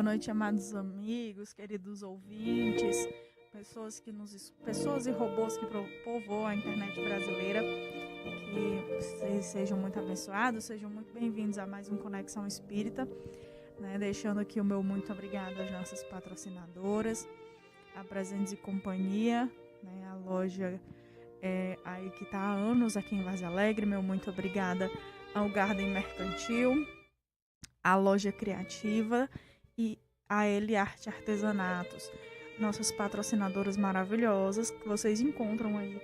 noite, amados amigos, queridos ouvintes, pessoas e robôs que povoam a internet brasileira. Que vocês sejam muito abençoados, sejam muito bem-vindos a mais um Conexão Espírita, né? Deixando aqui o meu muito obrigado às nossas patrocinadoras, a Presentes e Companhia, né? A loja aí que está há anos aqui em Vargem Alegre. Meu muito obrigada ao Garden Mercantil, a Loja Criativa e a L Arte Artesanatos, nossas patrocinadoras maravilhosas que vocês encontram aí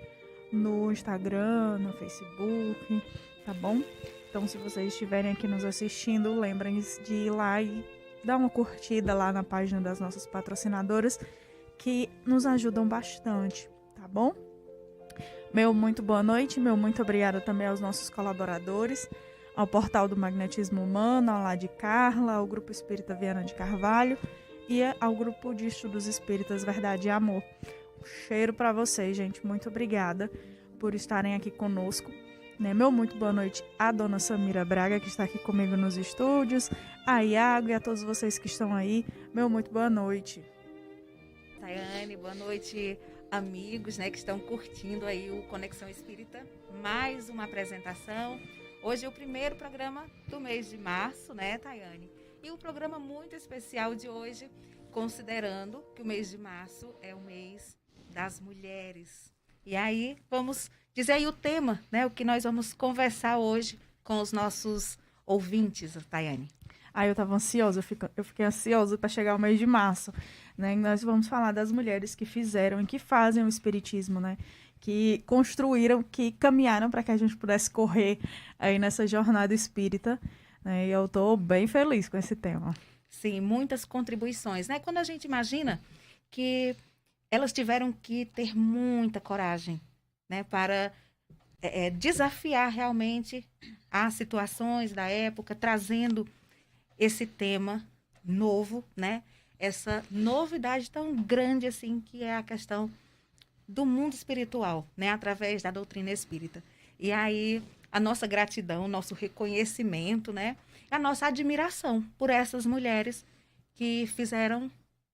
no Instagram, no Facebook, tá bom? Então, se vocês estiverem aqui nos assistindo, lembrem-se de ir lá e dar uma curtida lá na página das nossas patrocinadoras, que nos ajudam bastante, tá bom? Meu muito boa noite, meu muito obrigada também aos nossos colaboradores, ao Portal do Magnetismo Humano, ao Lá de Carla, ao Grupo Espírita Viana de Carvalho e ao Grupo de Estudos Espíritas Verdade e Amor. Um cheiro para vocês, gente. Muito obrigada por estarem aqui conosco. Né? Meu muito boa noite à dona Samira Braga, que está aqui comigo nos estúdios, a Iago e a todos vocês que estão aí. Meu muito boa noite. Tayane, boa noite, amigos, né, que estão curtindo aí o Conexão Espírita. Mais uma apresentação. Hoje é o primeiro programa do mês de março, né, Tayane? E um programa muito especial de hoje, considerando que o mês de março é o mês das mulheres. E aí, vamos dizer aí o tema, né, o que nós vamos conversar hoje com os nossos ouvintes, Tayane. Eu estava ansiosa, eu fiquei ansiosa para chegar o mês de março, né? E nós vamos falar das mulheres que fizeram e que fazem o espiritismo, né? Que construíram, que caminharam para que a gente pudesse correr aí nessa jornada espírita, né? E eu estou bem feliz com esse tema. Sim, muitas contribuições, né? Quando a gente imagina que elas tiveram que ter muita coragem, né? Para desafiar realmente as situações da época, trazendo esse tema novo, né? Essa novidade tão grande assim que é a questão do mundo espiritual, né? Através da doutrina espírita. E aí a nossa gratidão, o nosso reconhecimento, né? A nossa admiração por essas mulheres que fizeram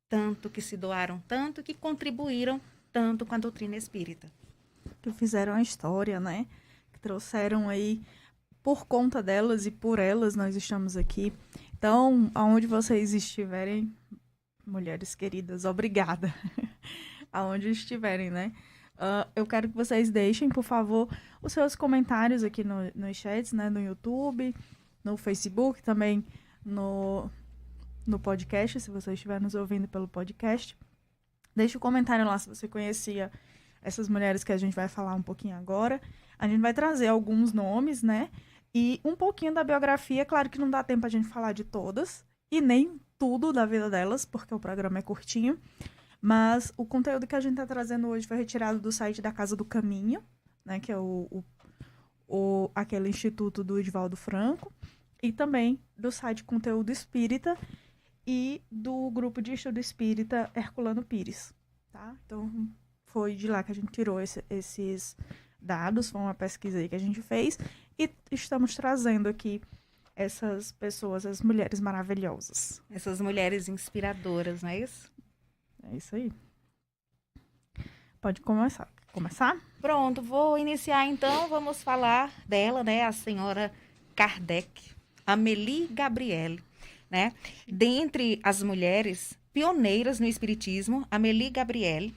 tanto, que se doaram tanto, que contribuíram tanto com a doutrina espírita. Que fizeram a história, né? Que trouxeram aí, por conta delas e por elas, nós estamos aqui. Então, aonde vocês estiverem, mulheres queridas, obrigada. Aonde estiverem, né? Eu quero que vocês deixem, por favor, os seus comentários aqui nos chats, né? No YouTube, no Facebook, também no podcast, se você estiver nos ouvindo pelo podcast. Deixe um comentário lá se você conhecia essas mulheres que a gente vai falar um pouquinho agora. A gente vai trazer alguns nomes, né? E um pouquinho da biografia. Claro que não dá tempo a gente falar de todas, e nem tudo da vida delas, porque o programa é curtinho. Mas o conteúdo que a gente está trazendo hoje foi retirado do site da Casa do Caminho, né? Que é aquele instituto do Edivaldo Franco. E também do site Conteúdo Espírita e do grupo de estudo espírita Herculano Pires. Tá? Então, foi de lá que a gente tirou esses dados, foi uma pesquisa aí que a gente fez, e estamos trazendo aqui essas pessoas, as mulheres maravilhosas. Essas mulheres inspiradoras, não é isso? É isso aí. Pode começar. Começar? Pronto, vou iniciar então, vamos falar dela, né, a senhora Kardec, Amélie Gabrielle, né? Dentre as mulheres pioneiras no espiritismo, Amélie Gabrielle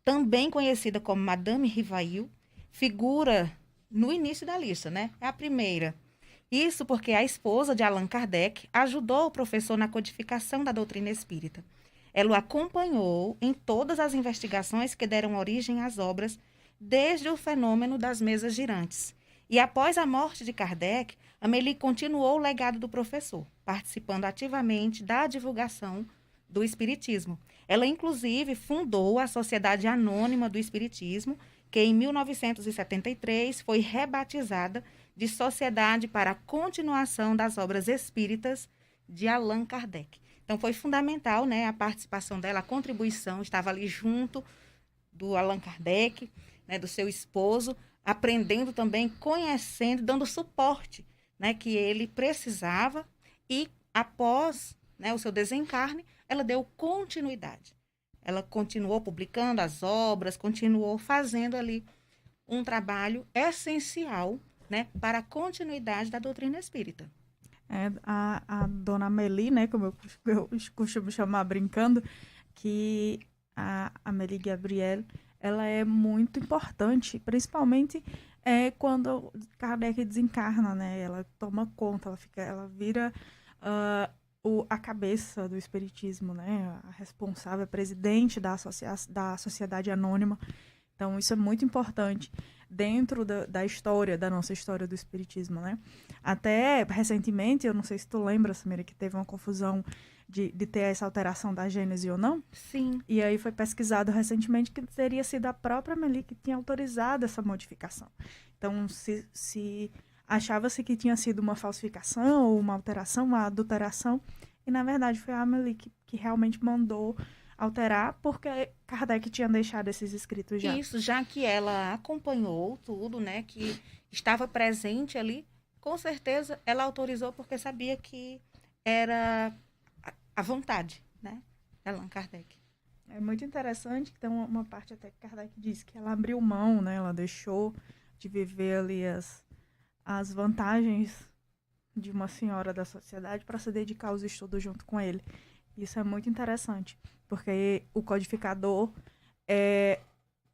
também conhecida como Madame Rivail, figura no início da lista, né? É a primeira. Isso porque a esposa de Allan Kardec ajudou o professor na codificação da doutrina espírita. Ela o acompanhou em todas as investigações que deram origem às obras, desde o fenômeno das mesas girantes. E após a morte de Kardec, Amélie continuou o legado do professor, participando ativamente da divulgação do Espiritismo. Ela, inclusive, fundou a Sociedade Anônima do Espiritismo, que em 1973 foi rebatizada de Sociedade para a Continuação das Obras Espíritas de Allan Kardec. Então, foi fundamental, né, a participação dela, a contribuição, estava ali junto do Allan Kardec, né, do seu esposo, aprendendo também, conhecendo, dando suporte, né, que ele precisava. E após né, o seu desencarne, ela deu continuidade. Ela continuou publicando as obras, continuou fazendo ali um trabalho essencial, né, para a continuidade da doutrina espírita. A dona Amélie, né, como eu costumo chamar brincando, que a Amélie Gabriel, ela é muito importante, principalmente quando Kardec desencarna, né, ela toma conta, ela vira a cabeça do espiritismo, né, a responsável, a presidente da Sociedade Anônima. Então, isso é muito importante dentro da história, da nossa história do espiritismo, né? Até recentemente, eu não sei se tu lembra, Samira, que teve uma confusão de ter essa alteração da Gênese ou não. Sim. E aí foi pesquisado recentemente que teria sido a própria Amélie que tinha autorizado essa modificação. Então, se achava-se que tinha sido uma falsificação, ou uma alteração, uma adulteração, e na verdade foi a Amélie que realmente mandou alterar, porque Kardec tinha deixado esses escritos já. Isso, já que ela acompanhou tudo, né, que estava presente ali, com certeza ela autorizou porque sabia que era a vontade, né, de Allan Kardec. É muito interessante que tem uma parte até que Kardec diz que ela abriu mão, né, ela deixou de viver ali as vantagens de uma senhora da sociedade para se dedicar aos estudos junto com ele. Isso é muito interessante, porque o codificador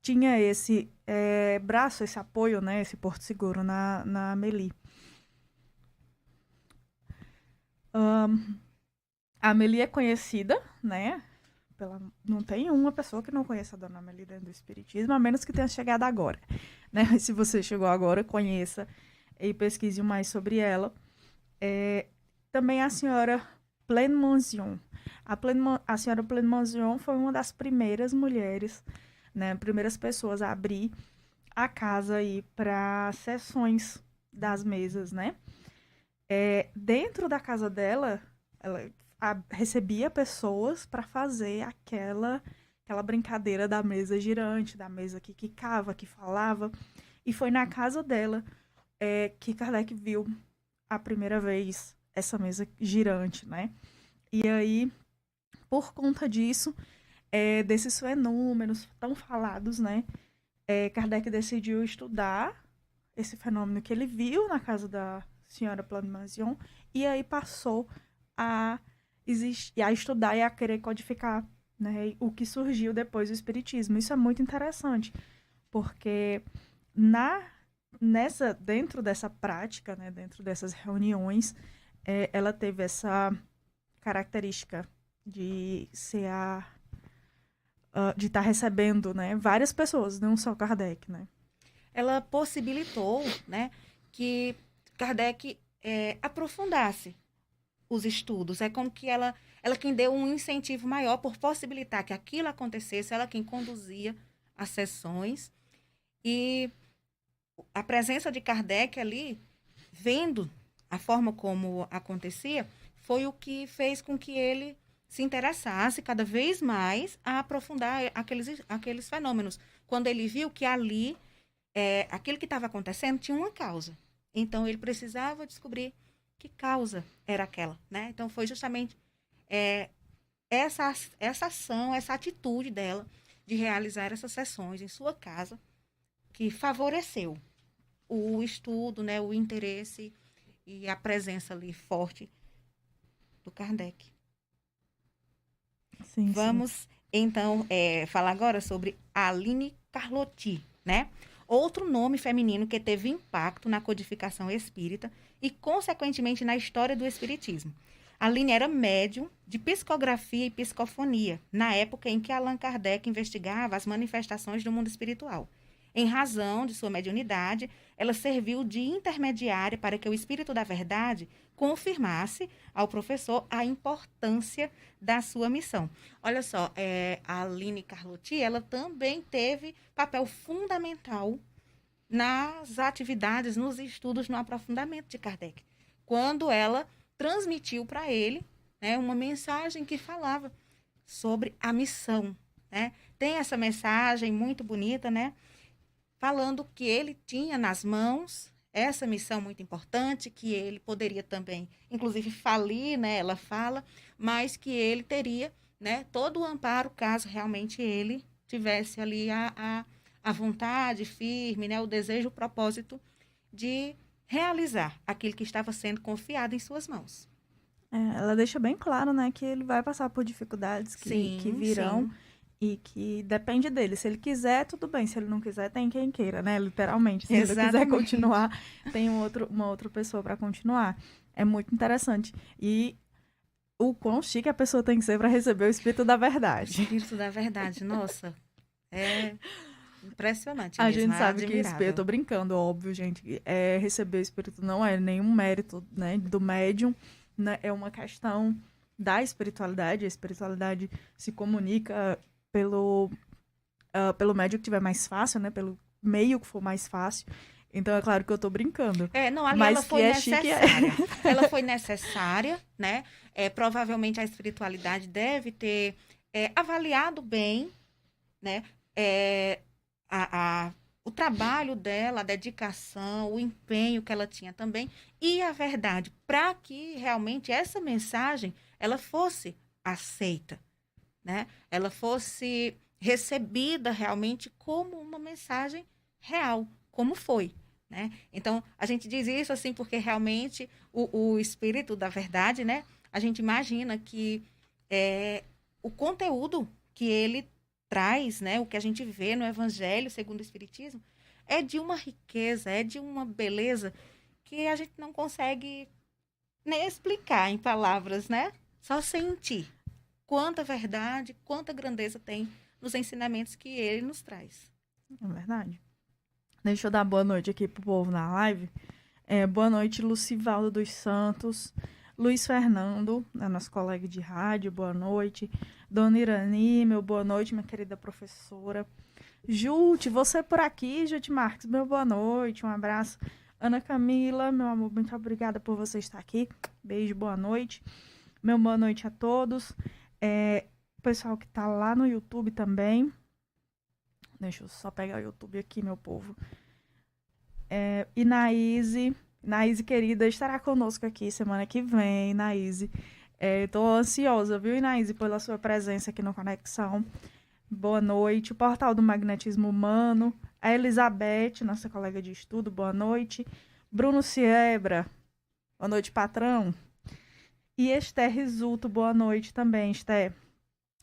tinha esse braço, esse apoio, né, esse porto seguro na Amélie. A Amélie é conhecida, né? Não tem uma pessoa que não conheça a Dona Amélie dentro do Espiritismo, a menos que tenha chegado agora, né? Se você chegou agora, conheça e pesquise mais sobre ela. Também a senhora Plenmanzion. A senhora Plenmanzion foi uma das primeiras mulheres, né, primeiras pessoas a abrir a casa aí para sessões das mesas, né? Dentro da casa dela, ela recebia pessoas para fazer aquela brincadeira da mesa girante, da mesa que quicava, que falava. E foi na casa dela que Kardec viu a primeira vez essa mesa girante, né? E aí, por conta disso, desses fenômenos tão falados, né? Kardec decidiu estudar esse fenômeno que ele viu na casa da senhora Plenmanzion e aí passou a estudar e a querer codificar, né, o que surgiu depois do Espiritismo. Isso é muito interessante, porque dentro dessa prática, né, dentro dessas reuniões, ela teve essa característica de ser de estar recebendo, né, várias pessoas, não só Kardec, né? Ela possibilitou, né, que Kardec aprofundasse os estudos. É como que ela quem deu um incentivo maior por possibilitar que aquilo acontecesse, ela quem conduzia as sessões. E a presença de Kardec ali, vendo a forma como acontecia, foi o que fez com que ele se interessasse cada vez mais a aprofundar aqueles fenômenos. Quando ele viu que ali, aquilo que estava acontecendo tinha uma causa. Então, ele precisava descobrir que causa era aquela, né? Então, foi justamente essa ação, essa atitude dela de realizar essas sessões em sua casa que favoreceu o estudo, né, o interesse e a presença ali forte do Kardec. Sim, Vamos, então, falar agora sobre Aline Carlotti, né? Outro nome feminino que teve impacto na codificação espírita e, consequentemente, na história do espiritismo. Aline era médium de psicografia e psicofonia, na época em que Allan Kardec investigava as manifestações do mundo espiritual. Em razão de sua mediunidade, ela serviu de intermediária para que o Espírito da Verdade confirmasse ao professor a importância da sua missão. Olha só, a Aline Carlotti, ela também teve papel fundamental nas atividades, nos estudos, no aprofundamento de Kardec, quando ela transmitiu para ele, né, uma mensagem que falava sobre a missão, né? Tem essa mensagem muito bonita, né? Falando que ele tinha nas mãos essa missão muito importante, que ele poderia também, inclusive, falir, né? Ela fala, mas que ele teria, né, todo o amparo caso realmente ele tivesse ali a vontade firme, né, o desejo, o propósito de realizar aquilo que estava sendo confiado em suas mãos. Ela deixa bem claro, né, que ele vai passar por dificuldades que Sim, virão sim. e que depende dele. Se ele quiser, tudo bem. Se ele não quiser, tem quem queira, né? Literalmente. Se ele quiser Exatamente. continuar, tem uma outra pessoa para continuar. É muito interessante. E o quão chique a pessoa tem que ser para receber o Espírito da O Verdade. Espírito da Verdade, nossa, é impressionante A mesmo, gente é sabe que espírito, admirável. tô brincando, óbvio, gente. Receber o Espírito não é nenhum mérito, né, do médium, né? É uma questão da espiritualidade. A espiritualidade se comunica pelo pelo médio que tiver mais fácil, né? Pelo meio que for mais fácil. Então é claro que eu tô brincando. Não, ali ela Mas que foi é chique é. necessária. Ela foi necessária, né? Provavelmente a espiritualidade deve ter avaliado bem, né? É, o trabalho dela, a dedicação, o empenho que ela tinha também. E a verdade, para que realmente essa mensagem ela fosse aceita, né? Ela fosse recebida realmente como uma mensagem real, como foi, né? Então, a gente diz isso assim porque realmente o espírito da verdade, né? A gente imagina que o conteúdo que ele traz, né? O que a gente vê no Evangelho segundo o Espiritismo é de uma riqueza, é de uma beleza que a gente não consegue nem explicar em palavras, né? Só sentir quanta verdade, quanta grandeza tem nos ensinamentos que ele nos traz. É verdade. Deixa eu dar boa noite aqui pro povo na live. Boa noite, Lucivaldo dos Santos. Luiz Fernando, nosso colega de rádio, boa noite. Dona Irani, meu boa noite, minha querida professora. Jute, você por aqui, Jute Marques, meu boa noite, um abraço. Ana Camila, meu amor, muito obrigada por você estar aqui. Beijo, boa noite. Meu boa noite a todos. O pessoal que tá lá no YouTube também. Deixa eu só pegar o YouTube aqui, meu povo. Inaíse, querida, estará conosco aqui semana que vem, Inaíse. Tô ansiosa, viu, Inaíse, pela sua presença aqui no Conexão. Boa noite. O Portal do Magnetismo Humano. A Elizabeth, nossa colega de estudo, boa noite. Bruno Siebra, boa noite, patrão. E Esther Risuto, boa noite também, Esther.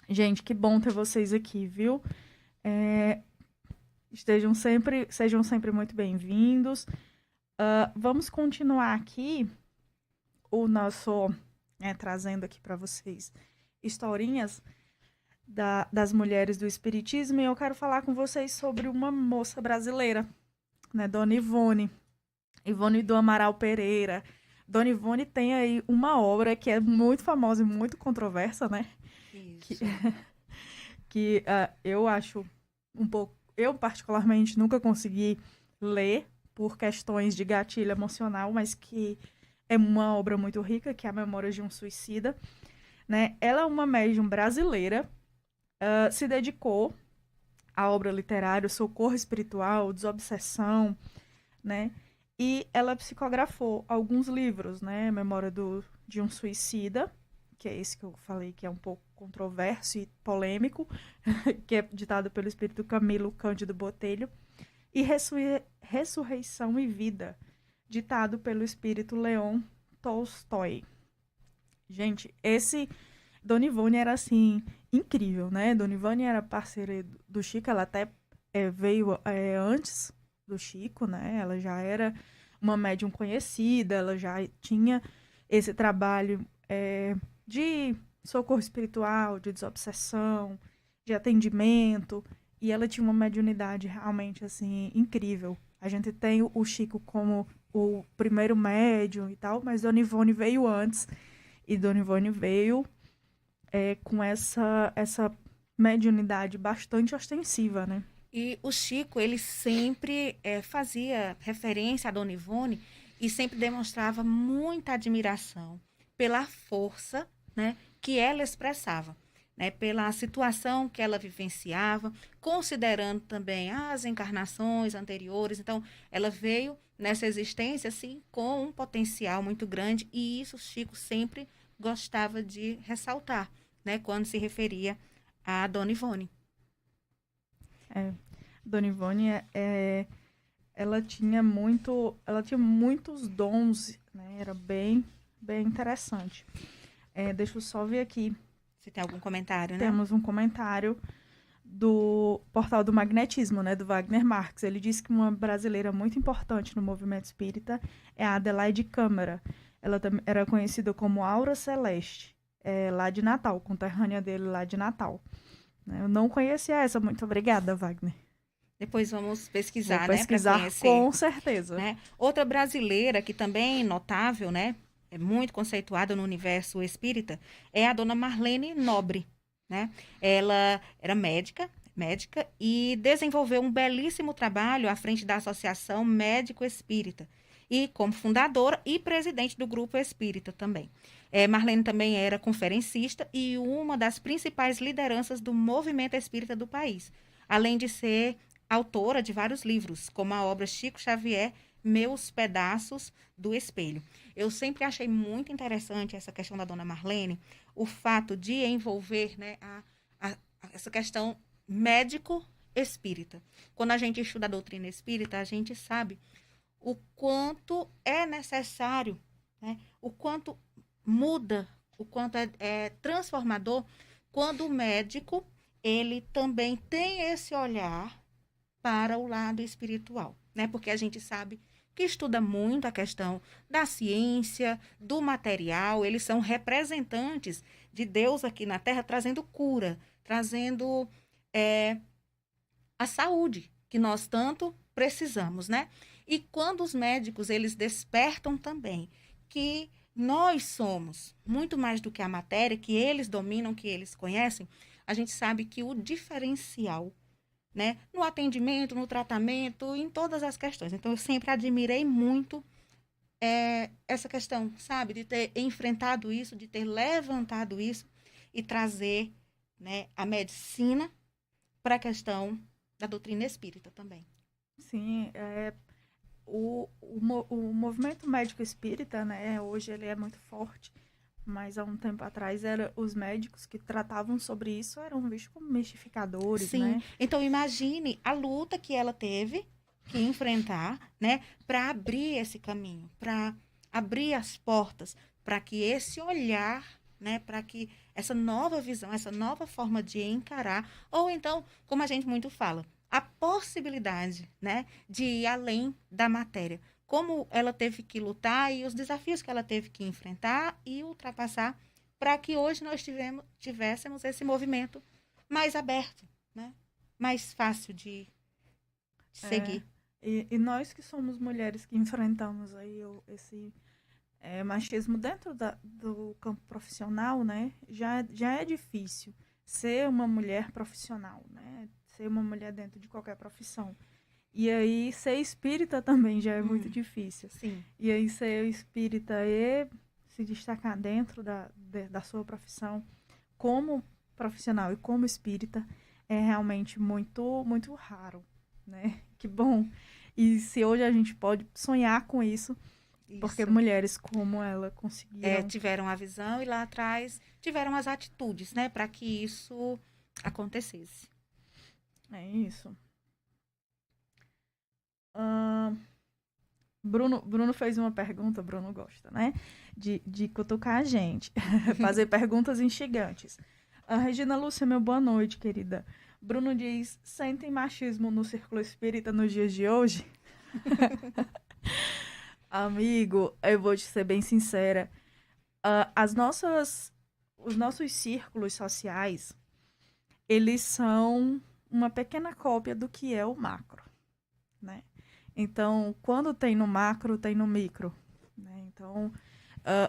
Gente, que bom ter vocês aqui, viu? Sejam sempre muito bem-vindos. Vamos continuar aqui o nosso, trazendo aqui para vocês historinhas das mulheres do Espiritismo, e eu quero falar com vocês sobre uma moça brasileira, né, Dona Ivone do Amaral Pereira. Dona Ivone tem aí uma obra que é muito famosa e muito controversa, né? Isso. Que eu acho um pouco... Eu, particularmente, nunca consegui ler por questões de gatilho emocional, mas que é uma obra muito rica, que é a Memórias de um Suicida, né? Ela é uma médium brasileira, se dedicou à obra literária, Socorro Espiritual, Desobsessão, né? E ela psicografou alguns livros, né? Memória de um Suicida, que é esse que eu falei que é um pouco controverso e polêmico, que é ditado pelo espírito Camilo Cândido Botelho, e Ressurreição e Vida, ditado pelo espírito Leon Tolstói. Gente, esse Dona Ivone era, assim, incrível, né? Dona Ivone era parceira do Chico, ela até veio antes do Chico, né? Ela já era uma médium conhecida, ela já tinha esse trabalho de socorro espiritual, de desobsessão, de atendimento, e ela tinha uma mediunidade realmente, assim, incrível. A gente tem o Chico como o primeiro médium e tal, mas Dona Ivone veio antes, e Dona Ivone veio com essa mediunidade bastante ostensiva, né? E o Chico, ele sempre fazia referência a Dona Ivone e sempre demonstrava muita admiração pela força, né, que ela expressava. né, pela situação que ela vivenciava, considerando também as encarnações anteriores. Então, ela veio nessa existência, assim, com um potencial muito grande, e isso Chico sempre gostava de ressaltar, né, quando se referia a Dona Ivone. Dona Ivone ela tinha muitos dons, né? Era bem interessante. Deixa eu só ver aqui. Você tem algum comentário, né? Temos um comentário do Portal do Magnetismo, né, do Wagner Marques. Ele disse que uma brasileira muito importante no movimento espírita é a Adelaide Câmara. Ela era conhecida como Aura Celeste, lá de Natal, conterrânea dele lá de Natal. Eu não conhecia essa. Muito obrigada, Wagner. Depois vamos pesquisar, Vou né, pesquisar, para conhecer. com certeza. Né? Outra brasileira que também é notável, né, é muito conceituada no universo espírita, é a dona Marlene Nobre, né? Ela era médica e desenvolveu um belíssimo trabalho à frente da Associação Médico Espírita e como fundadora e presidente do Grupo Espírita também. Marlene também era conferencista e uma das principais lideranças do movimento espírita do país, além de ser autora de vários livros, como a obra Chico Xavier, Meus Pedaços do Espelho. Eu sempre achei muito interessante essa questão da dona Marlene, o fato de envolver, né, essa questão médico-espírita. Quando a gente estuda a doutrina espírita, a gente sabe o quanto é necessário, né, o quanto muda, o quanto é transformador, quando o médico, ele também tem esse olhar para o lado espiritual, né? Porque a gente sabe que estuda muito a questão da ciência, do material, eles são representantes de Deus aqui na Terra, trazendo cura, trazendo a saúde que nós tanto precisamos, né? E quando os médicos, eles despertam também que nós somos muito mais do que a matéria, que eles dominam, que eles conhecem, a gente sabe que o diferencial, né, no atendimento, no tratamento, em todas as questões. Então, eu sempre admirei muito essa questão, sabe, de ter enfrentado isso, de ter levantado isso e trazer, né, a medicina para a questão da doutrina espírita também. Sim, o movimento médico espírita, né, hoje ele é muito forte, mas há um tempo atrás os médicos que tratavam sobre isso eram vistos como mistificadores, Sim. né? Então imagine a luta que ela teve que enfrentar, né, para abrir esse caminho, para abrir as portas, para que esse olhar, né, para que essa nova visão, essa nova forma de encarar, ou então, como a gente muito fala, a possibilidade, né, de ir além da matéria. Como ela teve que lutar e os desafios que ela teve que enfrentar e ultrapassar para que hoje nós tivéssemos esse movimento mais aberto, né? Mais fácil de seguir. E nós que somos mulheres que enfrentamos aí esse machismo dentro do campo profissional, né? Já é difícil ser uma mulher profissional, né? Ser uma mulher dentro de qualquer profissão. E aí, ser espírita também já é muito difícil. Sim. E aí, ser espírita e se destacar dentro da sua profissão como profissional e como espírita é realmente muito, muito raro, né? Que bom. E se hoje a gente pode sonhar com isso, porque mulheres como ela conseguiram... tiveram a visão e lá atrás tiveram as atitudes, né? Para que isso acontecesse. É isso. Bruno fez uma pergunta, Bruno gosta, né? De cutucar a gente, fazer perguntas instigantes. Regina Lúcia, meu boa noite, querida. Bruno diz, sentem machismo no círculo espírita nos dias de hoje? Amigo, eu vou te ser bem sincera. Os nossos círculos sociais, eles são uma pequena cópia do que é o macro, né? Então, quando tem no macro, tem no micro, né? Então,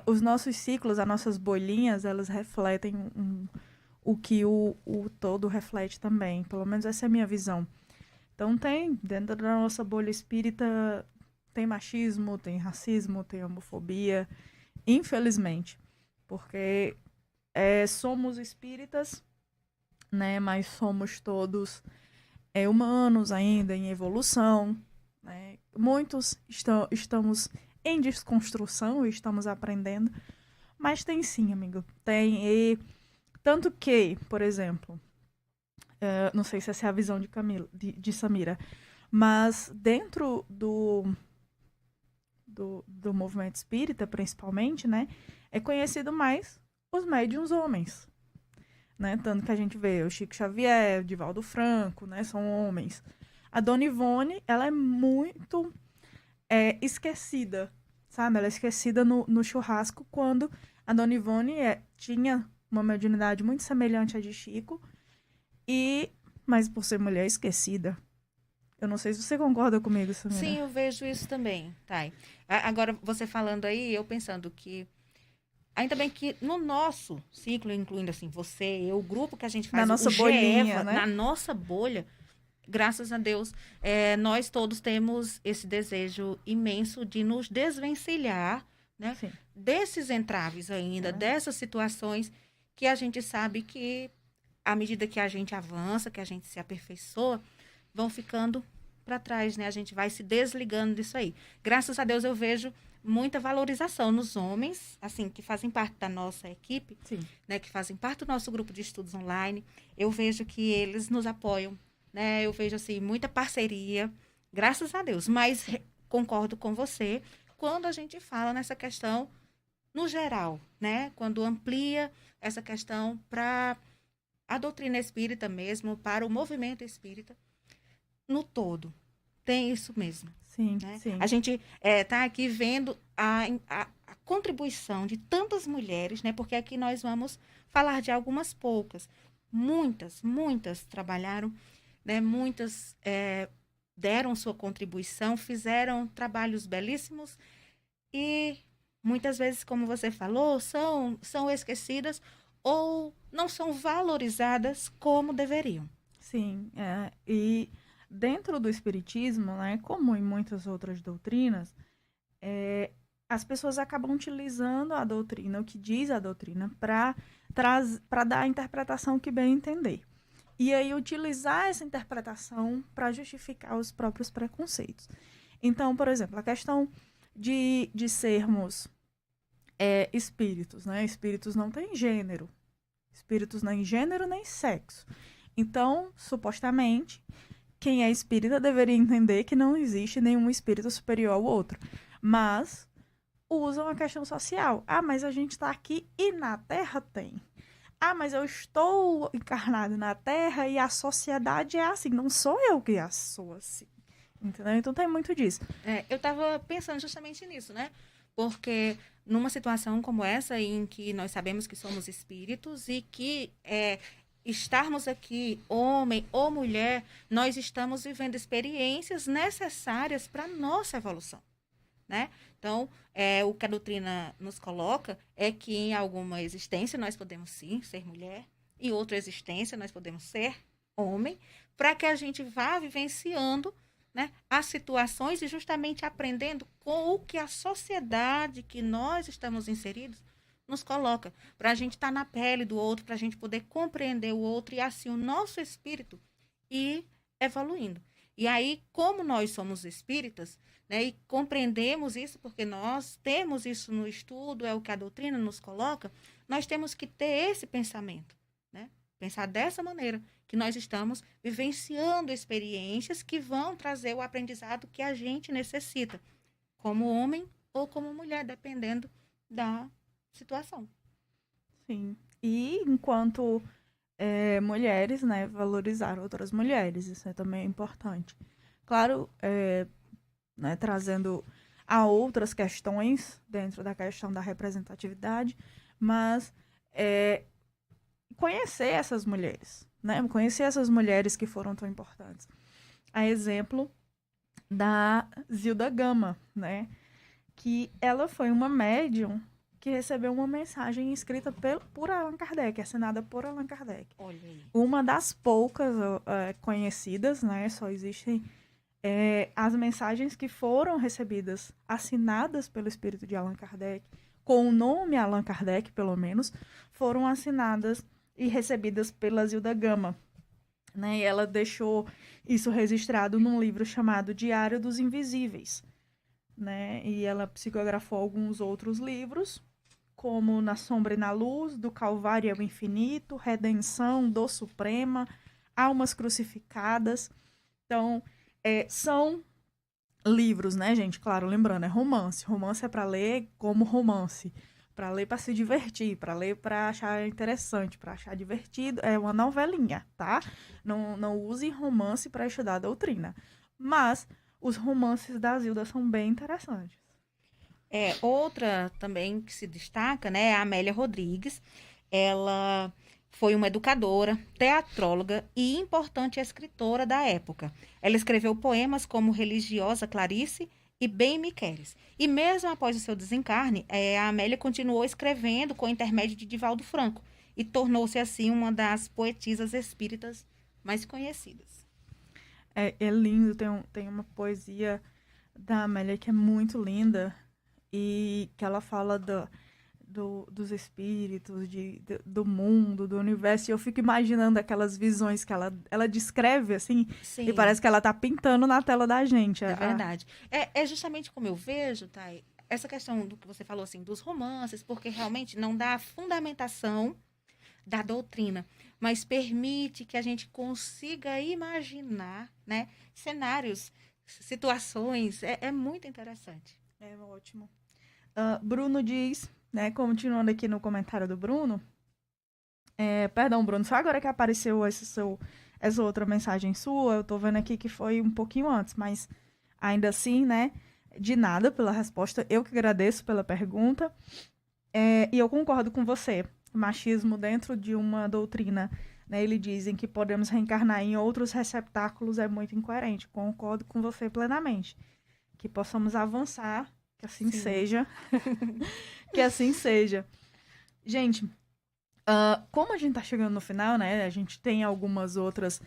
os nossos ciclos, as nossas bolinhas, elas refletem o que o todo reflete também. Pelo menos essa é a minha visão. Então, dentro da nossa bolha espírita, tem machismo, tem racismo, tem homofobia, infelizmente. Porque somos espíritas, né? Mas somos todos humanos ainda em evolução, né? Muitos estamos em desconstrução e estamos aprendendo, mas tem sim, amigo, tem. E tanto que, por exemplo, não sei se essa é a visão de Samira, mas dentro do movimento espírita, principalmente, né, é conhecido mais os médiuns homens, né? Tanto que a gente vê o Chico Xavier, o Divaldo Franco, né? São homens. A Dona Ivone, ela é muito esquecida, sabe? Ela é esquecida no churrasco quando a Dona Ivone tinha uma mediunidade muito semelhante à de Chico, mas por ser mulher esquecida. Eu não sei se você concorda comigo, Samira. Sim, eu vejo isso também, Thay. Agora, você falando aí, eu pensando que ainda bem que no nosso ciclo, incluindo assim, você, eu, o grupo que a gente faz, na nossa o bolinha, GEVA, né? na nossa bolha, graças a Deus, nós todos temos esse desejo imenso de nos desvencilhar, né? Sim. Desses entraves ainda, dessas situações que a gente sabe que, à medida que a gente avança, que a gente se aperfeiçoa, vão ficando para trás, né? A gente vai se desligando disso aí. Graças a Deus eu vejo muita valorização nos homens, assim, que fazem parte da nossa equipe, Sim. né, que fazem parte do nosso grupo de estudos online. Eu vejo que eles nos apoiam, né? Eu vejo, assim, muita parceria, graças a Deus. Mas concordo com você quando a gente fala nessa questão no geral, né? Quando amplia essa questão para a doutrina espírita mesmo, para o movimento espírita no todo. Tem isso mesmo. Sim, né? sim. A gente está aqui vendo a contribuição de tantas mulheres, né? Porque aqui nós vamos falar de algumas poucas. Muitas trabalharam, né? Muitas deram sua contribuição, fizeram trabalhos belíssimos e muitas vezes, como você falou, são esquecidas ou não são valorizadas como deveriam. Sim, e dentro do espiritismo, né, como em muitas outras doutrinas, as pessoas acabam utilizando a doutrina, o que diz a doutrina, para dar a interpretação que bem entender. E aí utilizar essa interpretação para justificar os próprios preconceitos. Então, por exemplo, a questão de sermos espíritos, né? Espíritos não têm gênero. Espíritos nem gênero nem sexo. Então, supostamente, quem é espírita deveria entender que não existe nenhum espírito superior ao outro. Mas usam a questão social. Ah, mas a gente está aqui e na Terra tem. Ah, mas eu estou encarnado na Terra e a sociedade é assim. Não sou eu que sou assim. Entendeu? Então tem muito disso. Eu estava pensando justamente nisso, né? Porque numa situação como essa, em que nós sabemos que somos espíritos e que estarmos aqui, homem ou mulher, nós estamos vivendo experiências necessárias para a nossa evolução, né? Então, o que a doutrina nos coloca é que em alguma existência nós podemos sim ser mulher, em outra existência nós podemos ser homem, para que a gente vá vivenciando, né, as situações e justamente aprendendo com o que a sociedade que nós estamos inseridos nos coloca, para a gente estar na pele do outro, para a gente poder compreender o outro e assim o nosso espírito ir evoluindo. E aí, como nós somos espíritas, né, e compreendemos isso, porque nós temos isso no estudo, é o que a doutrina nos coloca, nós temos que ter esse pensamento, né? Pensar dessa maneira, que nós estamos vivenciando experiências que vão trazer o aprendizado que a gente necessita, como homem ou como mulher, dependendo da situação. Sim. E enquanto mulheres, né, valorizar outras mulheres, isso também é importante. Claro, né, trazendo a outras questões dentro da questão da representatividade, mas conhecer essas mulheres, né, conhecer essas mulheres que foram tão importantes. A exemplo da Zilda Gama, né, que ela foi uma médium que recebeu uma mensagem escrita por Allan Kardec, assinada por Allan Kardec. Olha aí. Uma das poucas conhecidas, né? Só existem as mensagens que foram recebidas, assinadas pelo espírito de Allan Kardec, com o nome Allan Kardec, pelo menos, foram assinadas e recebidas pela Zilda Gama, né? E ela deixou isso registrado num livro chamado Diário dos Invisíveis, né? E ela psicografou alguns outros livros, como Na Sombra e na Luz, Do Calvário ao Infinito, Redenção, Dor Suprema, Almas Crucificadas. Então, são livros, né, gente? Claro, lembrando, é romance. Romance é para ler como romance, para ler para se divertir, para ler para achar interessante, para achar divertido. É uma novelinha, tá? Não use romance para estudar a doutrina. Mas os romances da Zilda são bem interessantes. Outra também que se destaca, né, é a Amélia Rodrigues. Ela foi uma educadora, teatróloga e importante escritora da época. Ela escreveu poemas como Religiosa Clarice e Bem Me Queres. E mesmo após o seu desencarne, a Amélia continuou escrevendo com o intermédio de Divaldo Franco e tornou-se, assim, uma das poetisas espíritas mais conhecidas. É lindo, tem uma poesia da Amélia que é muito linda e que ela fala dos espíritos, do mundo, do universo. E eu fico imaginando aquelas visões que ela descreve, assim, Sim. e parece que ela tá pintando na tela da gente. É verdade. É justamente como eu vejo, Thay, essa questão do que você falou, assim, dos romances, porque realmente não dá a fundamentação da doutrina, mas permite que a gente consiga imaginar, né, cenários, situações. É muito interessante. É ótimo. Bruno diz, né, continuando aqui no comentário do Bruno, perdão, Bruno, só agora que apareceu essa outra mensagem sua, eu tô vendo aqui que foi um pouquinho antes, mas ainda assim, né, de nada pela resposta, eu que agradeço pela pergunta, e eu concordo com você, machismo dentro de uma doutrina, né, eles dizem que podemos reencarnar em outros receptáculos, é muito incoerente, concordo com você plenamente, que possamos avançar, que assim Sim. seja, que assim seja. Gente, como a gente tá chegando no final, né? A gente tem algumas outras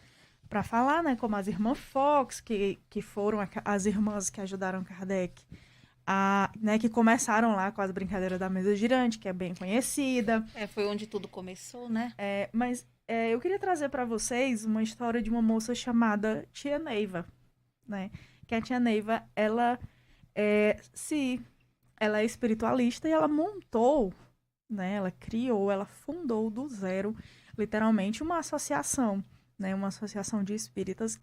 para falar, né? Como as irmãs Fox, que foram as irmãs que ajudaram Kardec, né? Que começaram lá com as brincadeiras da mesa girante, que é bem conhecida. Foi onde tudo começou, né? Mas eu queria trazer para vocês uma história de uma moça chamada Tia Neiva, né? Que a Tia Neiva, ela é espiritualista e ela montou, né? Ela criou, ela fundou do zero, literalmente, uma associação, né? Uma associação de espíritas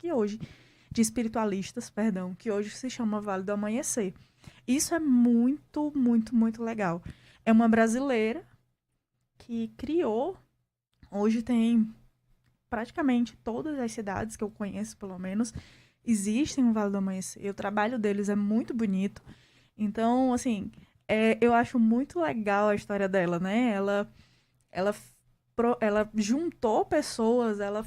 de espiritualistas, perdão, que hoje se chama Vale do Amanhecer. Isso é muito, muito, muito legal. É uma brasileira que criou, hoje tem praticamente todas as cidades que eu conheço, pelo menos, existem no Vale do Amanhecer. E o trabalho deles é muito bonito. Então, assim, eu acho muito legal a história dela, né? Ela juntou pessoas, ela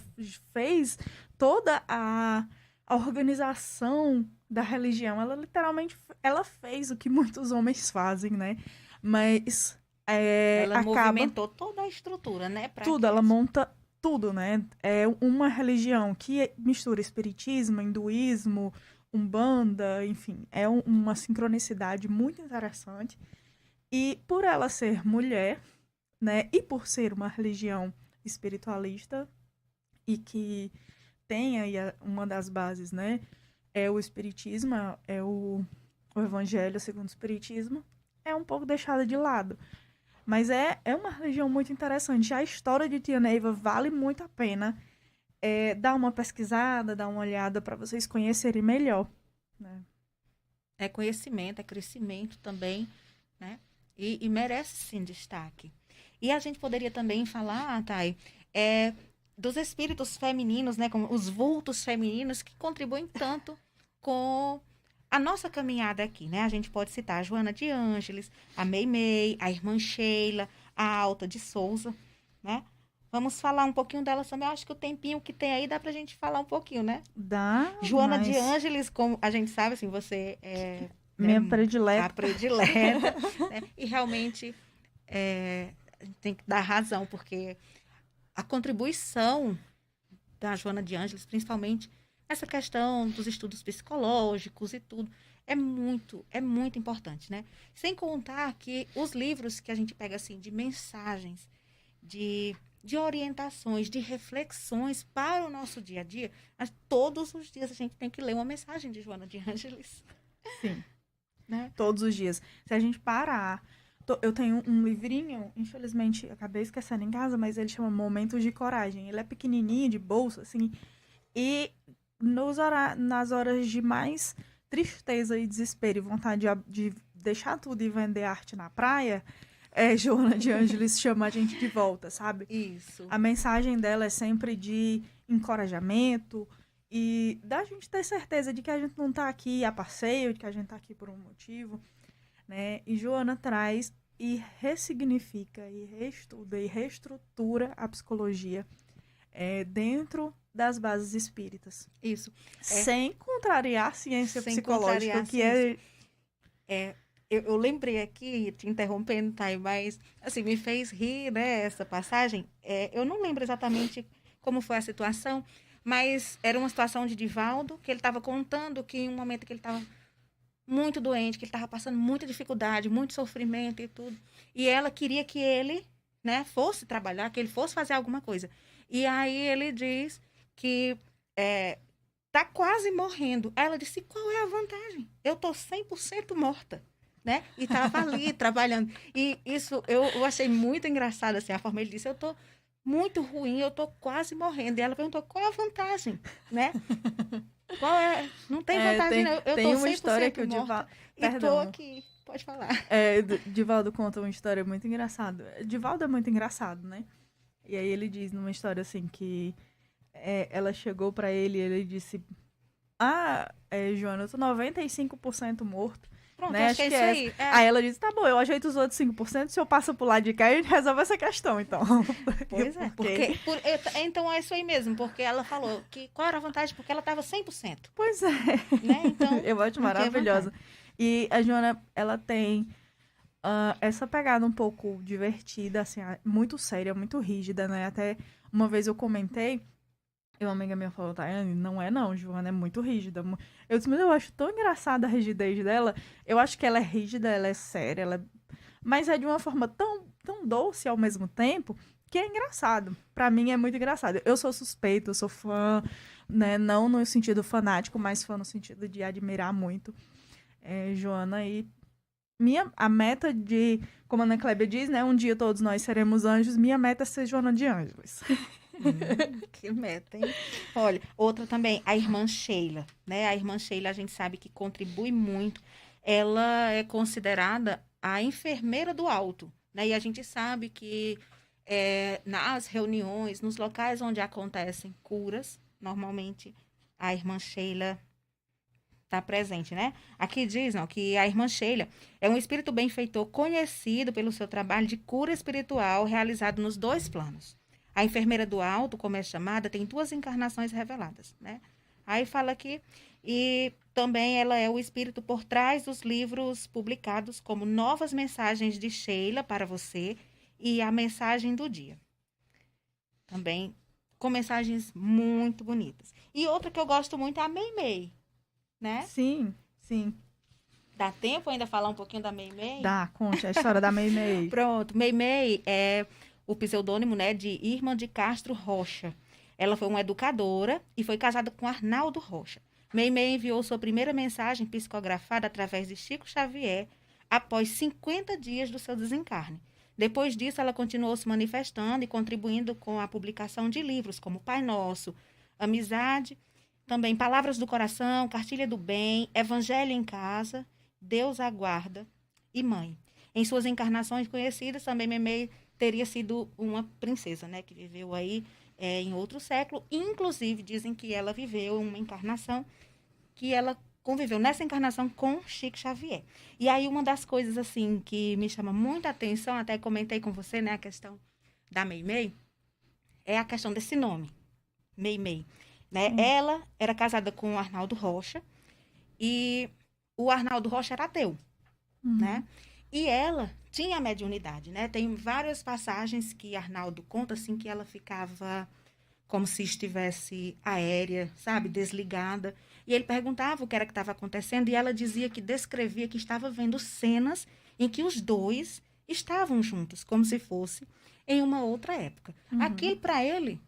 fez toda a organização da religião. Ela literalmente ela fez o que muitos homens fazem, né? Mas ela movimentou toda a estrutura, né? Tudo, ela monta tudo, né? É uma religião que mistura espiritismo, hinduísmo, umbanda, enfim, é uma sincronicidade muito interessante. E por ela ser mulher, né, e por ser uma religião espiritualista e que tem aí uma das bases, né, é o espiritismo, é o evangelho segundo o espiritismo, é um pouco deixada de lado. Mas é uma religião muito interessante. A história de Tia Neiva vale muito a pena dar uma pesquisada, dar uma olhada para vocês conhecerem melhor. Né? É conhecimento, é crescimento também, né? E merece, sim, destaque. E a gente poderia também falar, Thay, dos espíritos femininos, né? Como os vultos femininos que contribuem tanto com a nossa caminhada aqui, né? A gente pode citar a Joana de Ângeles, a Meimei, a irmã Sheila, a Alta de Souza, né? Vamos falar um pouquinho delas também. Eu acho que o tempinho que tem aí dá pra gente falar um pouquinho, né? Dá, Joana de Ângeles, como a gente sabe, assim, você é... minha predileta. A predileta. Né? E realmente a gente tem que dar razão, porque a contribuição da Joana de Ângeles, principalmente essa questão dos estudos psicológicos e tudo, é muito importante, né? Sem contar que os livros que a gente pega, assim, de mensagens, de de orientações, de reflexões para o nosso dia a dia, mas todos os dias a gente tem que ler uma mensagem de Joana de Ângeles. Sim. Né? Todos os dias. Se a gente parar. Eu tenho um livrinho, infelizmente acabei esquecendo em casa, mas ele chama Momentos de Coragem. Ele é pequenininho, de bolsa, assim. E nas horas de mais tristeza e desespero e vontade de deixar tudo e vender arte na praia, Joana de Ângeles chama a gente de volta, sabe? Isso. A mensagem dela é sempre de encorajamento e da gente ter certeza de que a gente não tá aqui a passeio, de que a gente tá aqui por um motivo, né? E Joana traz e ressignifica, e reestuda, e reestrutura a psicologia dentro das bases espíritas. Isso. Sem contrariar a ciência Sem psicológica, contrariar a que ciência. Eu lembrei aqui, te interrompendo, Thay, mas assim, me fez rir, né, essa passagem. Eu não lembro exatamente como foi a situação, mas era uma situação de Divaldo, que ele estava contando que em um momento que ele estava muito doente, que ele estava passando muita dificuldade, muito sofrimento e tudo. E ela queria que ele, né, fosse trabalhar, que ele fosse fazer alguma coisa. E aí ele diz que tá quase morrendo. Aí ela disse, qual é a vantagem? Eu tô 100% morta. Né? E estava ali trabalhando. E isso eu achei muito engraçado, assim, a forma ele disse, eu tô muito ruim, eu tô quase morrendo. E ela perguntou, qual é a vantagem? Né? Qual é? Não tem vantagem, não. Eu tem tô uma 100% história que o morta e tô Perdão. aqui. Pode falar. Divaldo conta uma história muito engraçada. Divaldo é muito engraçado, né? E aí ele diz numa história assim que ela chegou pra ele e ele disse, Joana, eu tô 95% morto. Pronto, né? acho que é isso aí. Aí ela disse, tá bom, eu ajeito os outros 5%, se eu passo pro lado de cá, a gente resolve essa questão, então. Pois é, então é isso aí mesmo, porque ela falou que qual era a vantagem, porque ela estava 100%. Pois é. Né? Então, eu acho maravilhosa. E a Joana, ela tem essa pegada um pouco divertida, assim, muito séria, muito rígida, né? Até uma vez eu comentei, e uma amiga minha falou, Tayane, não, Joana é muito rígida. Eu disse, mas eu acho tão engraçada a rigidez dela. Eu acho que ela é rígida, ela é séria, mas é de uma forma tão, tão doce ao mesmo tempo, que é engraçado. Pra mim é muito engraçado. Eu sou suspeita, eu sou fã, né? Não no sentido fanático, mas fã no sentido de admirar muito Joana. E a meta como a Ana Clébia diz, né? Um dia todos nós seremos anjos. Minha meta é ser Joana de Ângeles. Que meta, hein? Olha, outra também, a irmã Sheila, né? A irmã Sheila, a gente sabe que contribui muito. Ela é considerada a enfermeira do alto, né? E a gente sabe que nas reuniões, nos locais onde acontecem curas, normalmente a irmã Sheila está presente, né? Aqui diz, não, que a irmã Sheila é um espírito benfeitor conhecido pelo seu trabalho de cura espiritual realizado nos 2 planos. A enfermeira do alto, como é chamada, tem 2 encarnações reveladas, né? Aí fala aqui, e também ela é o espírito por trás dos livros publicados como Novas Mensagens de Sheila para você e a Mensagem do Dia. Também com mensagens muito bonitas. E outra que eu gosto muito é a Meimei, né? Sim, sim. Dá tempo ainda falar um pouquinho da Meimei? Dá, conte a história da Meimei. Pronto, Meimei é o pseudônimo, né, de Irmã de Castro Rocha. Ela foi uma educadora e foi casada com Arnaldo Rocha. Meimei enviou sua primeira mensagem psicografada através de Chico Xavier após 50 dias do seu desencarne. Depois disso, ela continuou se manifestando e contribuindo com a publicação de livros como Pai Nosso, Amizade, também Palavras do Coração, Cartilha do Bem, Evangelho em Casa, Deus Aguarda e Mãe. Em suas encarnações conhecidas, também Meimei teria sido uma princesa, né, que viveu aí em outro século. Inclusive, dizem que ela viveu uma encarnação que ela conviveu nessa encarnação com Chico Xavier. E aí, uma das coisas, assim, que me chama muita atenção, até comentei com você, né, a questão da Meimei, é a questão desse nome, Meimei, né? Ela era casada com o Arnaldo Rocha e o Arnaldo Rocha era ateu, né? E ela tinha a mediunidade, né? Tem várias passagens que Arnaldo conta, assim, que ela ficava como se estivesse aérea, sabe? Desligada. E ele perguntava o que era que estava acontecendo e ela dizia que descrevia que estava vendo cenas em que os dois estavam juntos, como se fosse em uma outra época. Aquilo para ele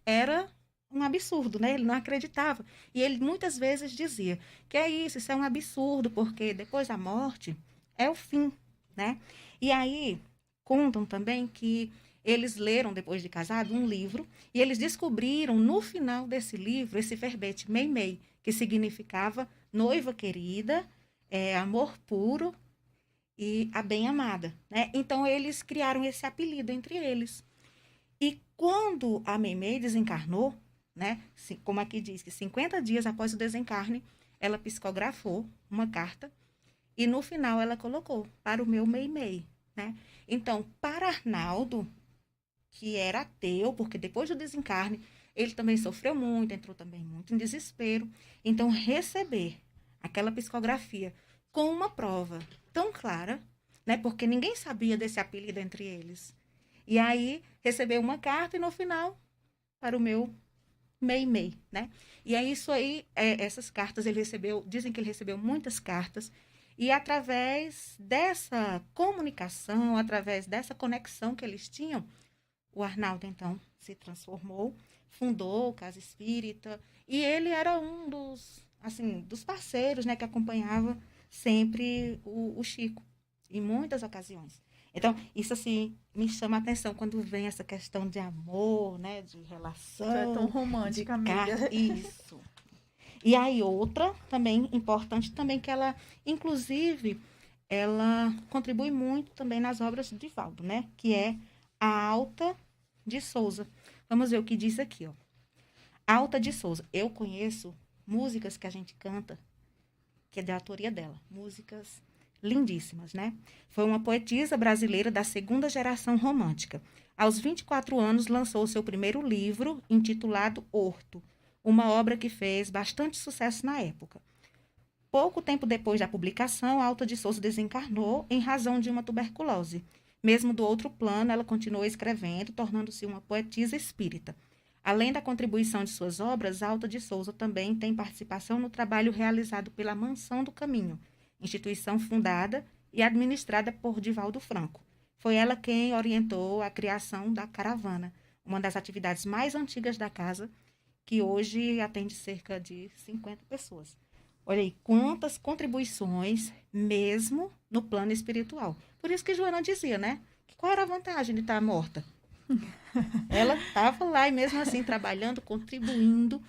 era um absurdo, né? Ele não acreditava. E ele muitas vezes dizia que é isso é um absurdo, porque depois da morte é o fim, né? E aí contam também que eles leram, depois de casado, um livro, e eles descobriram no final desse livro esse verbete, Mei Mei, que significava noiva querida, amor puro e a bem-amada, né? Então, eles criaram esse apelido entre eles. E quando a Mei Mei desencarnou, né, como aqui diz, que 50 dias após o desencarne, ela psicografou uma carta e no final ela colocou para o meu Mei Mei, né? Então, para Arnaldo, que era ateu, porque depois do desencarne, ele também sofreu muito, entrou também muito em desespero. Então, receber aquela psicografia com uma prova tão clara, né? Porque ninguém sabia desse apelido entre eles. E aí, recebeu uma carta e no final, para o meu Mei Mei, né? E é isso aí, essas cartas ele recebeu, dizem que ele recebeu muitas cartas, e através dessa comunicação, através dessa conexão que eles tinham, o Arnaldo, então, se transformou, fundou o Casa Espírita, e ele era um dos, assim, dos parceiros, né, que acompanhava sempre o Chico, em muitas ocasiões. Então, isso, assim, me chama a atenção quando vem essa questão de amor, né, de relação. Tu é tão romântica, amiga. Isso. E aí, outra também importante, também que ela, inclusive, ela contribui muito também nas obras de Valdo, né, que é a Alta de Souza. Vamos ver o que diz aqui, ó. Alta de Souza. Eu conheço músicas que a gente canta, que é da autoria dela. Músicas lindíssimas, né? Foi uma poetisa brasileira da segunda geração romântica. Aos 24 anos, lançou seu primeiro livro, intitulado Horto, uma obra que fez bastante sucesso na época. Pouco tempo depois da publicação, Alta de Souza desencarnou em razão de uma tuberculose. Mesmo do outro plano, ela continuou escrevendo, tornando-se uma poetisa espírita. Além da contribuição de suas obras, Alta de Souza também tem participação no trabalho realizado pela Mansão do Caminho, instituição fundada e administrada por Divaldo Franco. Foi ela quem orientou a criação da Caravana, uma das atividades mais antigas da casa, que hoje atende cerca de 50 pessoas. Olha aí, quantas contribuições, mesmo no plano espiritual. Por isso que Joana dizia, né? Que qual era a vantagem de estar morta? Ela estava lá e mesmo assim trabalhando, contribuindo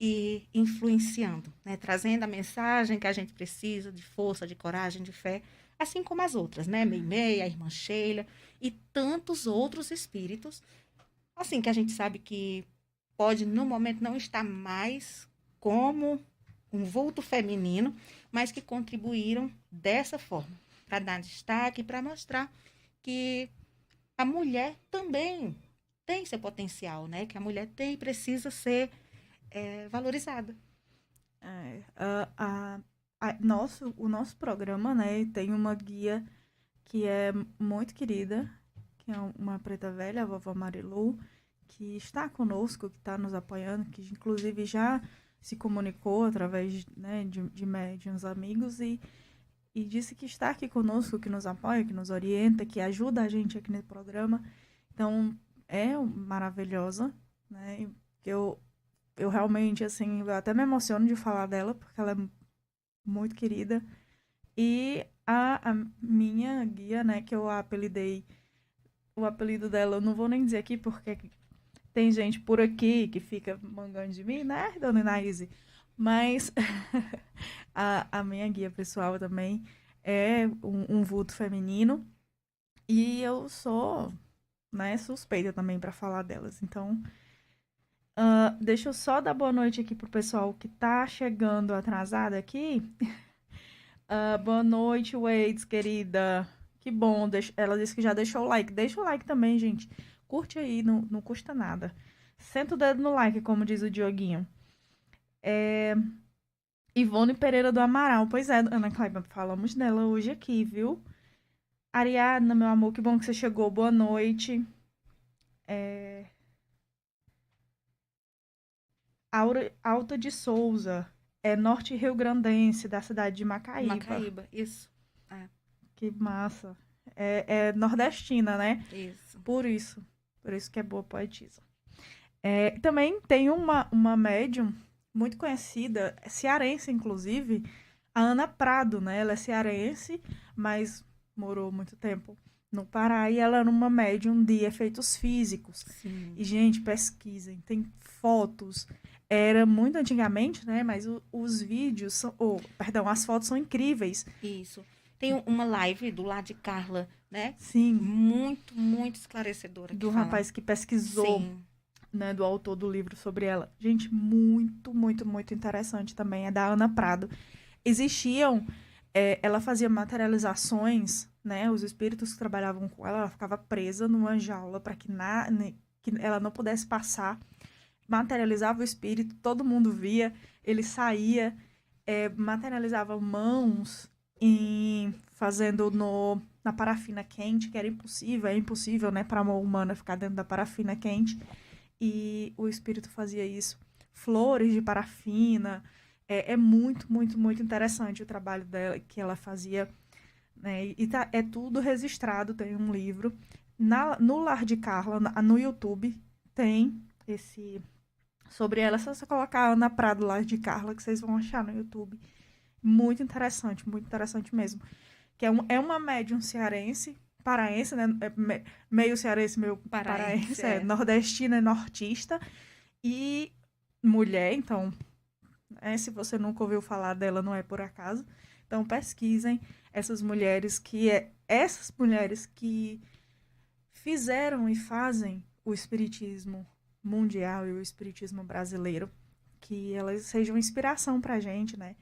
e influenciando, né? Trazendo a mensagem que a gente precisa de força, de coragem, de fé, assim como as outras, né? Meimei, a irmã Sheila e tantos outros espíritos, assim que a gente sabe que pode no momento não estar mais como um vulto feminino, mas que contribuíram dessa forma, para dar destaque, para mostrar que a mulher também tem seu potencial, né? Que a mulher tem e precisa ser valorizada. O nosso programa, né, tem uma guia que é muito querida, que é uma preta velha, a vovó Marilu, que está conosco, que está nos apoiando, que inclusive já se comunicou através, né, de médiuns amigos e disse que está aqui conosco, que nos apoia, que nos orienta, que ajuda a gente aqui no programa. Então, é maravilhosa, né? Eu realmente, assim, eu até me emociono de falar dela, porque ela é muito querida. E a minha guia, né, que eu apelidei, o apelido dela, eu não vou nem dizer aqui, porque tem gente por aqui que fica mangando de mim, né, dona Inaíse? Mas a minha guia pessoal também é um vulto feminino. E eu sou, né, suspeita também para falar delas. Então, deixa eu só dar boa noite aqui pro pessoal que tá chegando atrasado aqui. Boa noite, Wades, querida. Que bom. Ela disse que já deixou o like. Deixa o like também, gente. Curte aí, não custa nada. Senta o dedo no like, como diz o Dioguinho. Ivone Pereira do Amaral. Pois é, Ana Cláudia, falamos dela hoje aqui, viu? Ariadna, meu amor, que bom que você chegou. Boa noite. Alta de Souza. É norte rio-grandense, da cidade de Macaíba. Macaíba, isso. Que massa. é nordestina, né? Isso. Por isso que é boa poetisa. Também tem uma médium muito conhecida, cearense, inclusive, a Ana Prado, né? Ela é cearense, mas morou muito tempo no Pará e ela era uma médium de efeitos físicos. Sim. E, gente, pesquisem, tem fotos. Era muito antigamente, né? Mas os vídeos, perdão, as fotos são incríveis. Isso. Tem uma live do Lar de Carla, né? Sim. Muito, muito esclarecedora. Do rapaz que pesquisou, sim, né? Do autor do livro sobre ela. Gente, muito, muito, muito interessante também. É da Ana Prado. Existiam, ela fazia materializações, né? Os espíritos que trabalhavam com ela ficava presa numa jaula para que ela não pudesse passar. Materializava o espírito, todo mundo via, ele saía, materializava mãos fazendo na parafina quente, que era impossível, é impossível, né, para a mão humana ficar dentro da parafina quente, e o espírito fazia isso. Flores de parafina, é muito, muito, muito interessante o trabalho dela, que ela fazia, né, e é tudo registrado, tem um livro. No Lar de Carla, no YouTube, tem esse... Sobre ela, só você colocar Ana Prado Lar de Carla, que vocês vão achar no YouTube. Muito interessante mesmo. Que é uma médium cearense, paraense, né? Meio cearense, meio paraense, nordestina e nortista. E mulher, então, se você nunca ouviu falar dela, não é por acaso. Então, pesquisem essas mulheres que fizeram e fazem o espiritismo mundial e o espiritismo brasileiro, que elas sejam inspiração pra gente, né?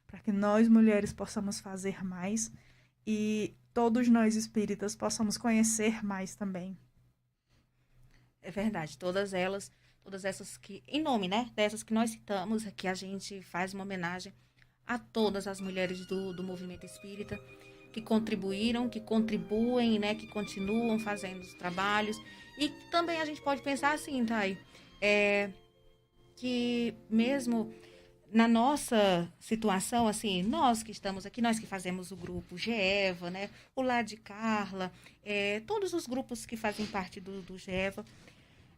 Para que nós, mulheres, possamos fazer mais e todos nós, espíritas, possamos conhecer mais também. É verdade, todas essas que, em nome, né, dessas que nós citamos, aqui a gente faz uma homenagem a todas as mulheres do movimento espírita que contribuíram, que contribuem, né, que continuam fazendo os trabalhos. E também a gente pode pensar assim, Thay, que mesmo na nossa situação, assim, nós que estamos aqui, nós que fazemos o grupo GEVA, né, o Lar de Carla, todos os grupos que fazem parte do GEVA,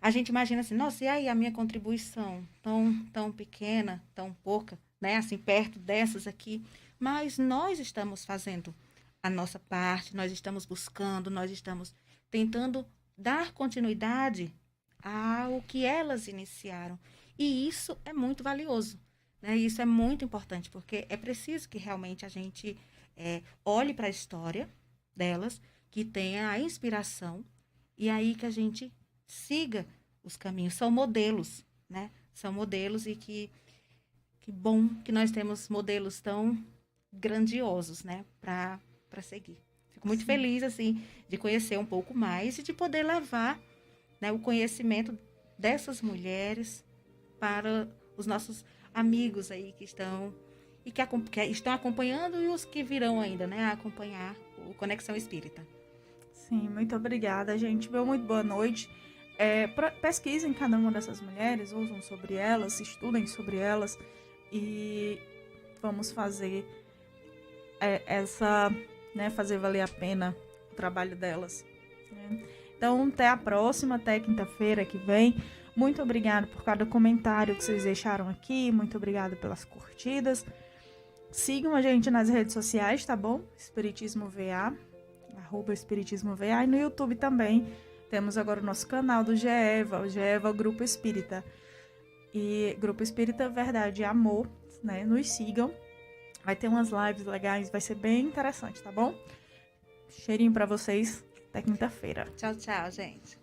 a gente imagina assim, nossa, e aí a minha contribuição tão pequena, tão pouca, né, assim, perto dessas aqui, mas nós estamos fazendo a nossa parte, nós estamos buscando, nós estamos tentando dar continuidade ao que elas iniciaram. E isso é muito valioso, né? Isso é muito importante, porque é preciso que realmente a gente olhe para a história delas, que tenha a inspiração, e aí que a gente siga os caminhos. São modelos, né? São modelos e que bom que nós temos modelos tão grandiosos, né? Para seguir. Fico muito feliz, assim, de conhecer um pouco mais e de poder levar, né, o conhecimento dessas mulheres para os nossos amigos aí que estão acompanhando e os que virão ainda, né, a acompanhar o Conexão Espírita. Sim, muito obrigada, gente. Muito boa noite. Pesquisem cada uma dessas mulheres, ouçam sobre elas, estudem sobre elas e vamos fazer fazer valer a pena o trabalho delas. Né? Então, até a próxima, até quinta-feira que vem. Muito obrigada por cada comentário que vocês deixaram aqui. Muito obrigada pelas curtidas. Sigam a gente nas redes sociais, tá bom? Espiritismo VA, @Espiritismo VA. E no YouTube também. Temos agora o nosso canal do GEVA, o GEVA Grupo Espírita. E Grupo Espírita Verdade e Amor, né? Nos sigam. Vai ter umas lives legais, vai ser bem interessante, tá bom? Cheirinho pra vocês, até quinta-feira. Tchau, tchau, gente.